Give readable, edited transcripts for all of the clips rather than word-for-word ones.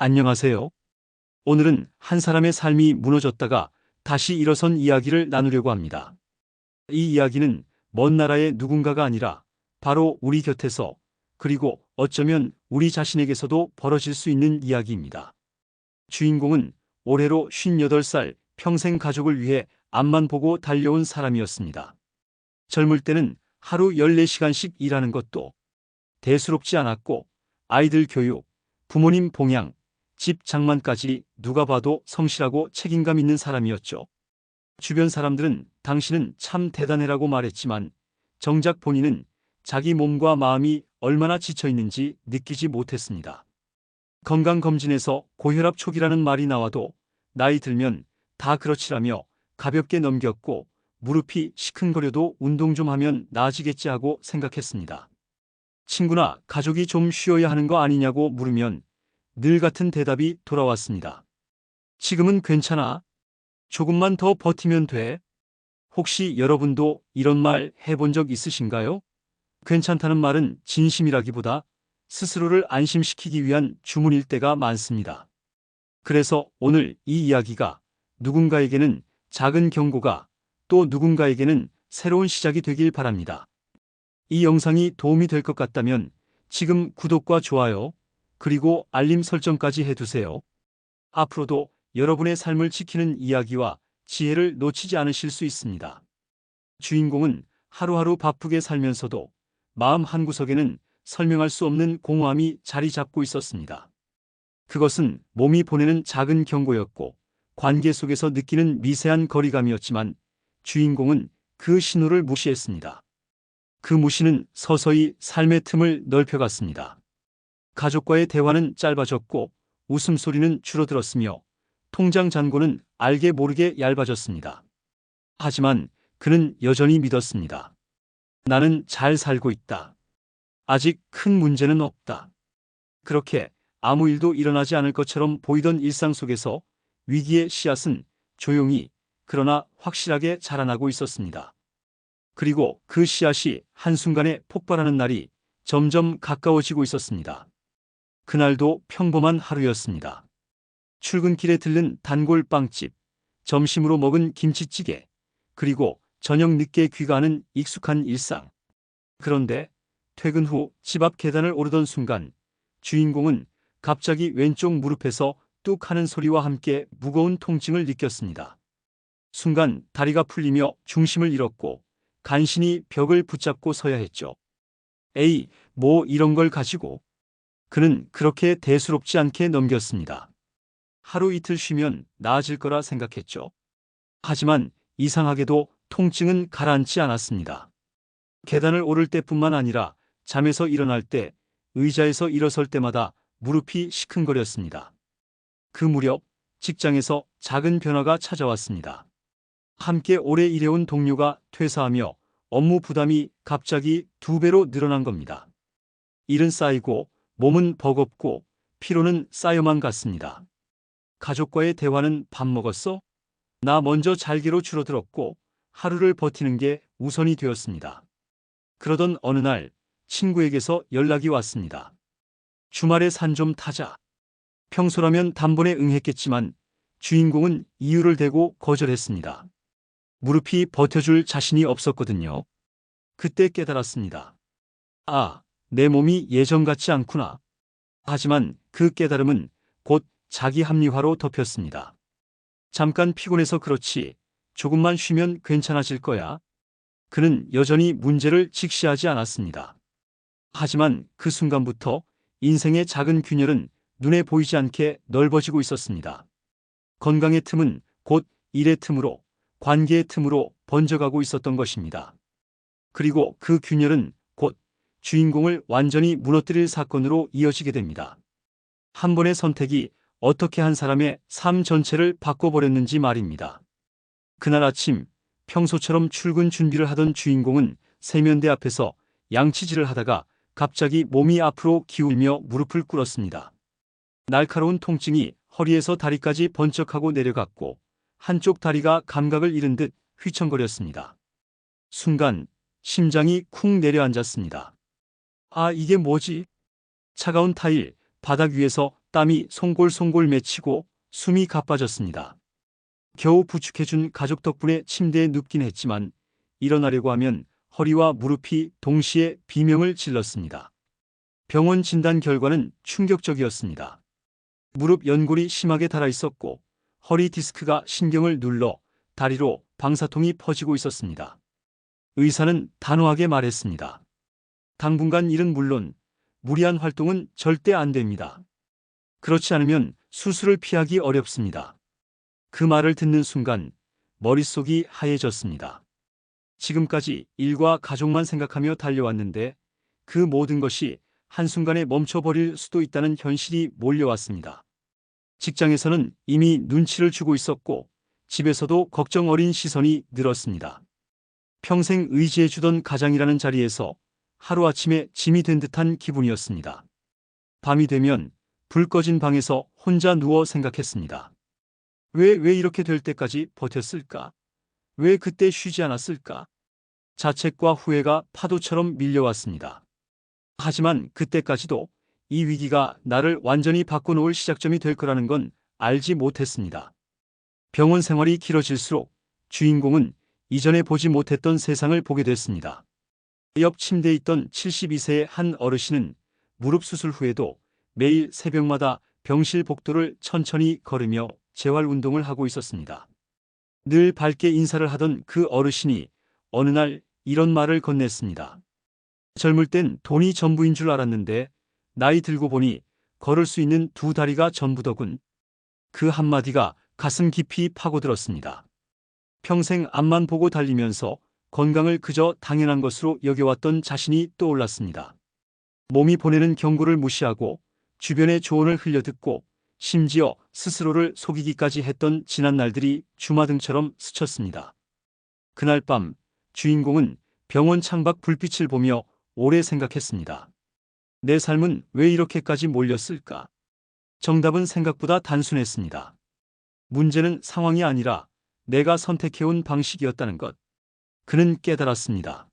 안녕하세요. 오늘은 한 사람의 삶이 무너졌다가 다시 일어선 이야기를 나누려고 합니다. 이 이야기는 먼 나라의 누군가가 아니라 바로 우리 곁에서, 그리고 어쩌면 우리 자신에게서도 벌어질 수 있는 이야기입니다. 주인공은 올해로 58살, 평생 가족을 위해 앞만 보고 달려온 사람이었습니다. 젊을 때는 하루 14시간씩 일하는 것도 대수롭지 않았고, 아이들 교육, 부모님 봉양, 집 장만까지 누가 봐도 성실하고 책임감 있는 사람이었죠. 주변 사람들은 당신은 참 대단해라고 말했지만, 정작 본인은 자기 몸과 마음이 얼마나 지쳐 있는지 느끼지 못했습니다. 건강검진에서 고혈압 초기라는 말이 나와도 나이 들면 다 그렇지라며 가볍게 넘겼고, 무릎이 시큰거려도 운동 좀 하면 나아지겠지 하고 생각했습니다. 친구나 가족이 좀 쉬어야 하는 거 아니냐고 물으면 늘 같은 대답이 돌아왔습니다. 지금은 괜찮아. 조금만 더 버티면 돼. 혹시 여러분도 이런 말 해본 적 있으신가요? 괜찮다는 말은 진심이라기보다 스스로를 안심시키기 위한 주문일 때가 많습니다. 그래서 오늘 이 이야기가 누군가에게는 작은 경고가, 또 누군가에게는 새로운 시작이 되길 바랍니다. 이 영상이 도움이 될 것 같다면 지금 구독과 좋아요, 그리고 알림 설정까지 해두세요. 앞으로도 여러분의 삶을 지키는 이야기와 지혜를 놓치지 않으실 수 있습니다. 주인공은 하루하루 바쁘게 살면서도 마음 한구석에는 설명할 수 없는 공허함이 자리 잡고 있었습니다. 그것은 몸이 보내는 작은 경고였고, 관계 속에서 느끼는 미세한 거리감이었지만, 주인공은 그 신호를 무시했습니다. 그 무시는 서서히 삶의 틈을 넓혀갔습니다. 가족과의 대화는 짧아졌고, 웃음소리는 줄어들었으며, 통장 잔고는 알게 모르게 얇아졌습니다. 하지만 그는 여전히 믿었습니다. 나는 잘 살고 있다. 아직 큰 문제는 없다. 그렇게 아무 일도 일어나지 않을 것처럼 보이던 일상 속에서 위기의 씨앗은 조용히, 그러나 확실하게 자라나고 있었습니다. 그리고 그 씨앗이 한순간에 폭발하는 날이 점점 가까워지고 있었습니다. 그날도 평범한 하루였습니다. 출근길에 들른 단골빵집, 점심으로 먹은 김치찌개, 그리고 저녁 늦게 귀가하는 익숙한 일상. 그런데 퇴근 후 집 앞 계단을 오르던 순간, 주인공은 갑자기 왼쪽 무릎에서 뚝 하는 소리와 함께 무거운 통증을 느꼈습니다. 순간 다리가 풀리며 중심을 잃었고, 간신히 벽을 붙잡고 서야 했죠. 에이, 뭐 이런 걸 가지고. 그는 그렇게 대수롭지 않게 넘겼습니다. 하루 이틀 쉬면 나아질 거라 생각했죠. 하지만 이상하게도 통증은 가라앉지 않았습니다. 계단을 오를 때뿐만 아니라 잠에서 일어날 때, 의자에서 일어설 때마다 무릎이 시큰거렸습니다. 그 무렵 직장에서 작은 변화가 찾아왔습니다. 함께 오래 일해온 동료가 퇴사하며 업무 부담이 갑자기 2배로 늘어난 겁니다. 일은 쌓이고 몸은 버겁고 피로는 쌓여만 갔습니다. 가족과의 대화는 밥 먹었어? 나 먼저 잘게로 줄어들었고, 하루를 버티는 게 우선이 되었습니다. 그러던 어느 날 친구에게서 연락이 왔습니다. 주말에 산 좀 타자. 평소라면 단번에 응했겠지만 주인공은 이유를 대고 거절했습니다. 무릎이 버텨줄 자신이 없었거든요. 그때 깨달았습니다. 아, 내 몸이 예전 같지 않구나. 하지만 그 깨달음은 곧 자기 합리화로 덮였습니다. 잠깐 피곤해서 그렇지, 조금만 쉬면 괜찮아질 거야. 그는 여전히 문제를 직시하지 않았습니다. 하지만 그 순간부터 인생의 작은 균열은 눈에 보이지 않게 넓어지고 있었습니다. 건강의 틈은 곧 일의 틈으로, 관계의 틈으로 번져가고 있었던 것입니다. 그리고 그 균열은 곧 주인공을 완전히 무너뜨릴 사건으로 이어지게 됩니다. 한 번의 선택이 어떻게 한 사람의 삶 전체를 바꿔버렸는지 말입니다. 그날 아침, 평소처럼 출근 준비를 하던 주인공은 세면대 앞에서 양치질을 하다가 갑자기 몸이 앞으로 기울며 무릎을 꿇었습니다. 날카로운 통증이 허리에서 다리까지 번쩍하고 내려갔고, 한쪽 다리가 감각을 잃은 듯 휘청거렸습니다. 순간 심장이 쿵 내려앉았습니다. 아, 이게 뭐지? 차가운 타일, 바닥 위에서 땀이 송골송골 맺히고 숨이 가빠졌습니다. 겨우 부축해준 가족 덕분에 침대에 눕긴 했지만 일어나려고 하면 허리와 무릎이 동시에 비명을 질렀습니다. 병원 진단 결과는 충격적이었습니다. 무릎 연골이 심하게 닳아 있었고 허리 디스크가 신경을 눌러 다리로 방사통이 퍼지고 있었습니다. 의사는 단호하게 말했습니다. 당분간 일은 물론 무리한 활동은 절대 안 됩니다. 그렇지 않으면 수술을 피하기 어렵습니다. 그 말을 듣는 순간 머릿속이 하얘졌습니다. 지금까지 일과 가족만 생각하며 달려왔는데 그 모든 것이 한순간에 멈춰버릴 수도 있다는 현실이 몰려왔습니다. 직장에서는 이미 눈치를 주고 있었고 집에서도 걱정 어린 시선이 늘었습니다. 평생 의지해주던 가장이라는 자리에서 하루아침에 짐이 된 듯한 기분이었습니다. 밤이 되면 불 꺼진 방에서 혼자 누워 생각했습니다. 왜 이렇게 될 때까지 버텼을까? 왜 그때 쉬지 않았을까? 자책과 후회가 파도처럼 밀려왔습니다. 하지만 그때까지도 이 위기가 나를 완전히 바꿔놓을 시작점이 될 거라는 건 알지 못했습니다. 병원 생활이 길어질수록 주인공은 이전에 보지 못했던 세상을 보게 됐습니다. 옆 침대에 있던 72세의 한 어르신은 무릎 수술 후에도 매일 새벽마다 병실 복도를 천천히 걸으며 재활 운동을 하고 있었습니다. 늘 밝게 인사를 하던 그 어르신이 어느 날 이런 말을 건넸습니다. 젊을 땐 돈이 전부인 줄 알았는데 나이 들고 보니 걸을 수 있는 두 다리가 전부더군. 그 한마디가 가슴 깊이 파고들었습니다. 평생 앞만 보고 달리면서 건강을 그저 당연한 것으로 여겨왔던 자신이 떠올랐습니다. 몸이 보내는 경고를 무시하고 주변의 조언을 흘려듣고 심지어 스스로를 속이기까지 했던 지난 날들이 주마등처럼 스쳤습니다. 그날 밤 주인공은 병원 창밖 불빛을 보며 오래 생각했습니다. 내 삶은 왜 이렇게까지 몰렸을까? 정답은 생각보다 단순했습니다. 문제는 상황이 아니라 내가 선택해온 방식이었다는 것. 그는 깨달았습니다.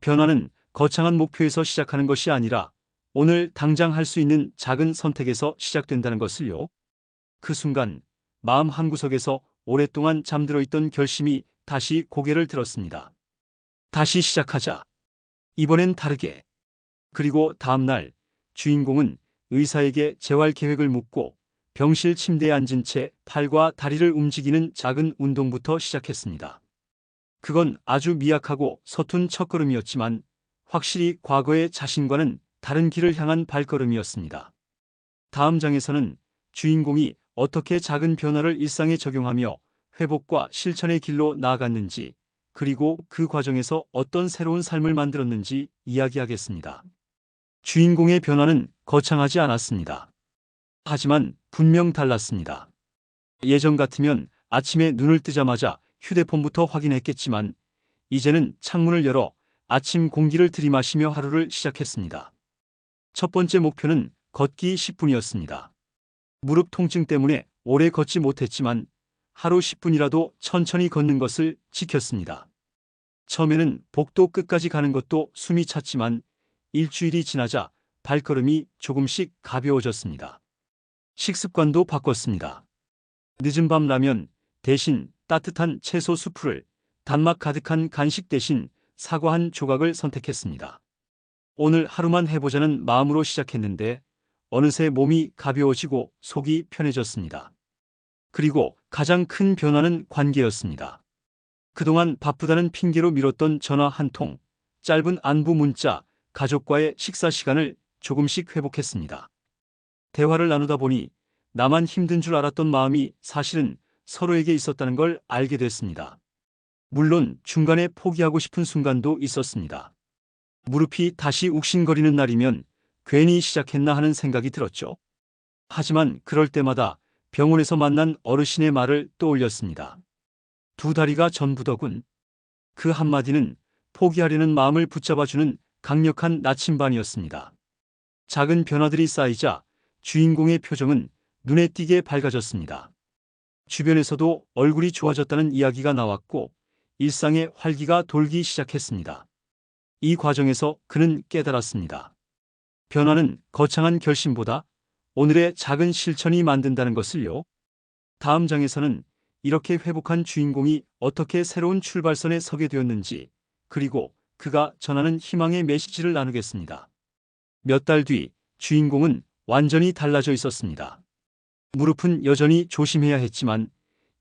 변화는 거창한 목표에서 시작하는 것이 아니라 오늘 당장 할 수 있는 작은 선택에서 시작된다는 것을요. 그 순간 마음 한구석에서 오랫동안 잠들어 있던 결심이 다시 고개를 들었습니다. 다시 시작하자. 이번엔 다르게. 그리고 다음 날 주인공은 의사에게 재활 계획을 묻고 병실 침대에 앉은 채 팔과 다리를 움직이는 작은 운동부터 시작했습니다. 그건 아주 미약하고 서툰 첫걸음이었지만 확실히 과거의 자신과는 다른 길을 향한 발걸음이었습니다. 다음 장에서는 주인공이 어떻게 작은 변화를 일상에 적용하며 회복과 실천의 길로 나아갔는지, 그리고 그 과정에서 어떤 새로운 삶을 만들었는지 이야기하겠습니다. 주인공의 변화는 거창하지 않았습니다. 하지만 분명 달랐습니다. 예전 같으면 아침에 눈을 뜨자마자 휴대폰부터 확인했겠지만 이제는 창문을 열어 아침 공기를 들이마시며 하루를 시작했습니다. 첫 번째 목표는 걷기 10분이었습니다. 무릎 통증 때문에 오래 걷지 못했지만 하루 10분이라도 천천히 걷는 것을 지켰습니다. 처음에는 복도 끝까지 가는 것도 숨이 찼지만 일주일이 지나자 발걸음이 조금씩 가벼워졌습니다. 식습관도 바꿨습니다. 늦은 밤 라면 대신 따뜻한 채소 수프를, 단맛 가득한 간식 대신 사과 한 조각을 선택했습니다. 오늘 하루만 해보자는 마음으로 시작했는데 어느새 몸이 가벼워지고 속이 편해졌습니다. 그리고 가장 큰 변화는 관계였습니다. 그동안 바쁘다는 핑계로 미뤘던 전화 한 통, 짧은 안부 문자, 가족과의 식사 시간을 조금씩 회복했습니다. 대화를 나누다 보니 나만 힘든 줄 알았던 마음이 사실은 서로에게 있었다는 걸 알게 됐습니다. 물론 중간에 포기하고 싶은 순간도 있었습니다. 무릎이 다시 욱신거리는 날이면 괜히 시작했나 하는 생각이 들었죠. 하지만 그럴 때마다 병원에서 만난 어르신의 말을 떠올렸습니다. 두 다리가 전부더군. 그 한마디는 포기하려는 마음을 붙잡아주는 강력한 나침반이었습니다. 작은 변화들이 쌓이자 주인공의 표정은 눈에 띄게 밝아졌습니다. 주변에서도 얼굴이 좋아졌다는 이야기가 나왔고 일상의 활기가 돌기 시작했습니다. 이 과정에서 그는 깨달았습니다. 변화는 거창한 결심보다 오늘의 작은 실천이 만든다는 것을요. 다음 장에서는 이렇게 회복한 주인공이 어떻게 새로운 출발선에 서게 되었는지, 그리고 그가 전하는 희망의 메시지를 나누겠습니다. 몇 달 뒤 주인공은 완전히 달라져 있었습니다. 무릎은 여전히 조심해야 했지만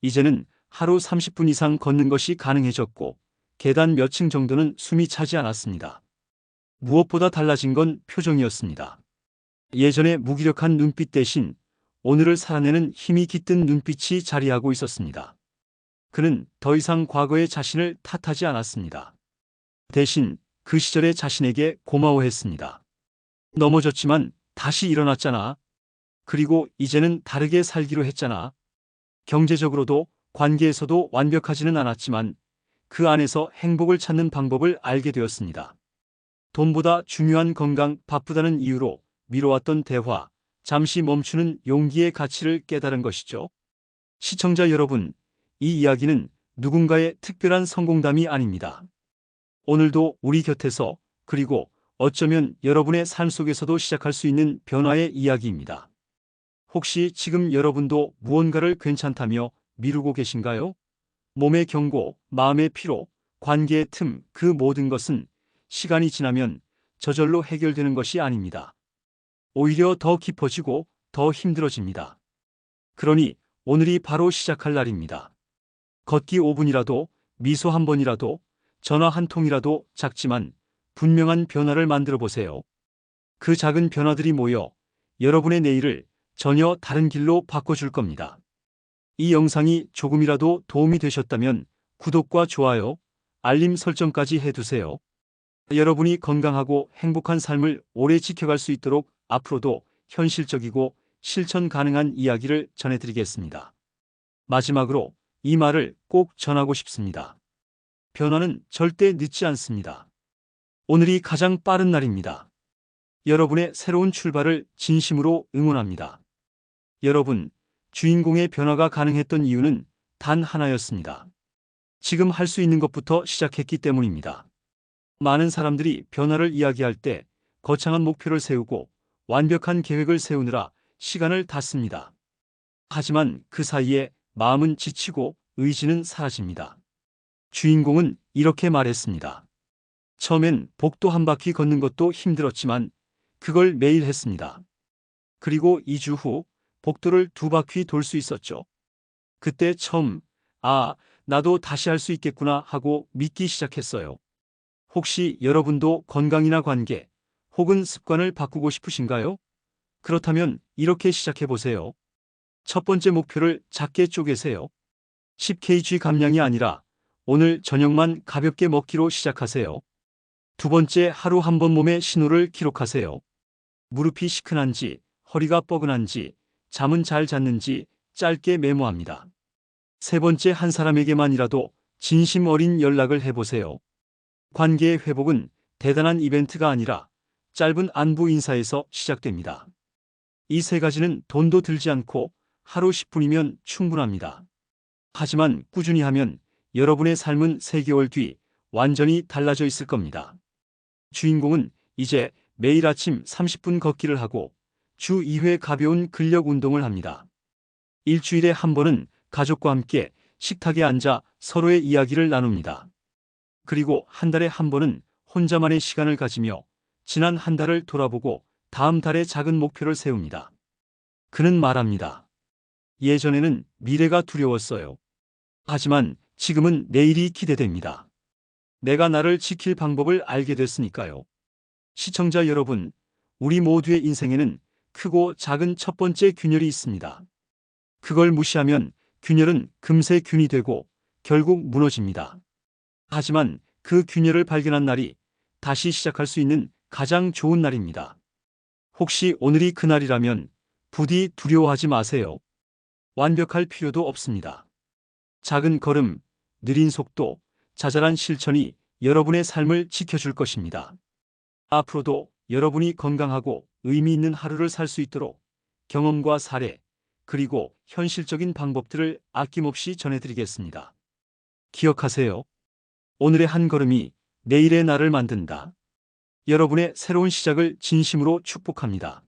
이제는 하루 30분 이상 걷는 것이 가능해졌고 계단 몇 층 정도는 숨이 차지 않았습니다. 무엇보다 달라진 건 표정이었습니다. 예전의 무기력한 눈빛 대신 오늘을 살아내는 힘이 깃든 눈빛이 자리하고 있었습니다. 그는 더 이상 과거의 자신을 탓하지 않았습니다. 대신 그 시절의 자신에게 고마워했습니다. 넘어졌지만 다시 일어났잖아. 그리고 이제는 다르게 살기로 했잖아. 경제적으로도 관계에서도 완벽하지는 않았지만 그 안에서 행복을 찾는 방법을 알게 되었습니다. 돈보다 중요한 건강, 바쁘다는 이유로 미뤄왔던 대화, 잠시 멈추는 용기의 가치를 깨달은 것이죠. 시청자 여러분, 이 이야기는 누군가의 특별한 성공담이 아닙니다. 오늘도 우리 곁에서, 그리고 어쩌면 여러분의 삶 속에서도 시작할 수 있는 변화의 이야기입니다. 혹시 지금 여러분도 무언가를 괜찮다며 미루고 계신가요? 몸의 경고, 마음의 피로, 관계의 틈, 그 모든 것은 시간이 지나면 저절로 해결되는 것이 아닙니다. 오히려 더 깊어지고 더 힘들어집니다. 그러니 오늘이 바로 시작할 날입니다. 걷기 5분이라도, 미소 한 번이라도, 전화 한 통이라도 작지만 분명한 변화를 만들어 보세요. 그 작은 변화들이 모여 여러분의 내일을 전혀 다른 길로 바꿔줄 겁니다. 이 영상이 조금이라도 도움이 되셨다면 구독과 좋아요, 알림 설정까지 해두세요. 여러분이 건강하고 행복한 삶을 오래 지켜갈 수 있도록 앞으로도 현실적이고 실천 가능한 이야기를 전해드리겠습니다. 마지막으로 이 말을 꼭 전하고 싶습니다. 변화는 절대 늦지 않습니다. 오늘이 가장 빠른 날입니다. 여러분의 새로운 출발을 진심으로 응원합니다. 여러분, 주인공의 변화가 가능했던 이유는 단 하나였습니다. 지금 할 수 있는 것부터 시작했기 때문입니다. 많은 사람들이 변화를 이야기할 때 거창한 목표를 세우고 완벽한 계획을 세우느라 시간을 다 씁니다. 하지만 그 사이에 마음은 지치고 의지는 사라집니다. 주인공은 이렇게 말했습니다. 처음엔 복도 한 바퀴 걷는 것도 힘들었지만 그걸 매일 했습니다. 그리고 2주 후 복도를 2바퀴 돌 수 있었죠. 그때 처음 나도 다시 할 수 있겠구나 하고 믿기 시작했어요. 혹시 여러분도 건강이나 관계 혹은 습관을 바꾸고 싶으신가요? 그렇다면 이렇게 시작해 보세요. 첫 번째 목표를 작게 쪼개세요. 10kg 감량이 아니라 오늘 저녁만 가볍게 먹기로 시작하세요. 두 번째, 하루 한 번 몸의 신호를 기록하세요. 무릎이 시큰한지, 허리가 뻐근한지, 잠은 잘 잤는지 짧게 메모합니다. 세 번째, 한 사람에게만이라도 진심 어린 연락을 해보세요. 관계의 회복은 대단한 이벤트가 아니라 짧은 안부 인사에서 시작됩니다. 이 세 가지는 돈도 들지 않고 하루 10분이면 충분합니다. 하지만 꾸준히 하면 여러분의 삶은 3개월 뒤 완전히 달라져 있을 겁니다. 주인공은 이제 매일 아침 30분 걷기를 하고 주 2회 가벼운 근력 운동을 합니다. 일주일에 한 번은 가족과 함께 식탁에 앉아 서로의 이야기를 나눕니다. 그리고 한 달에 한 번은 혼자만의 시간을 가지며 지난 한 달을 돌아보고 다음 달에 작은 목표를 세웁니다. 그는 말합니다. 예전에는 미래가 두려웠어요. 하지만 지금은 내일이 기대됩니다. 내가 나를 지킬 방법을 알게 됐으니까요. 시청자 여러분, 우리 모두의 인생에는 크고 작은 첫 번째 균열이 있습니다. 그걸 무시하면 균열은 금세 균이 되고 결국 무너집니다. 하지만 그 균열을 발견한 날이 다시 시작할 수 있는 가장 좋은 날입니다. 혹시 오늘이 그날이라면 부디 두려워하지 마세요. 완벽할 필요도 없습니다. 작은 걸음, 느린 속도, 자잘한 실천이 여러분의 삶을 지켜줄 것입니다. 앞으로도 여러분이 건강하고 의미 있는 하루를 살 수 있도록 경험과 사례, 그리고 현실적인 방법들을 아낌없이 전해드리겠습니다. 기억하세요. 오늘의 한 걸음이 내일의 날을 만든다. 여러분의 새로운 시작을 진심으로 축복합니다.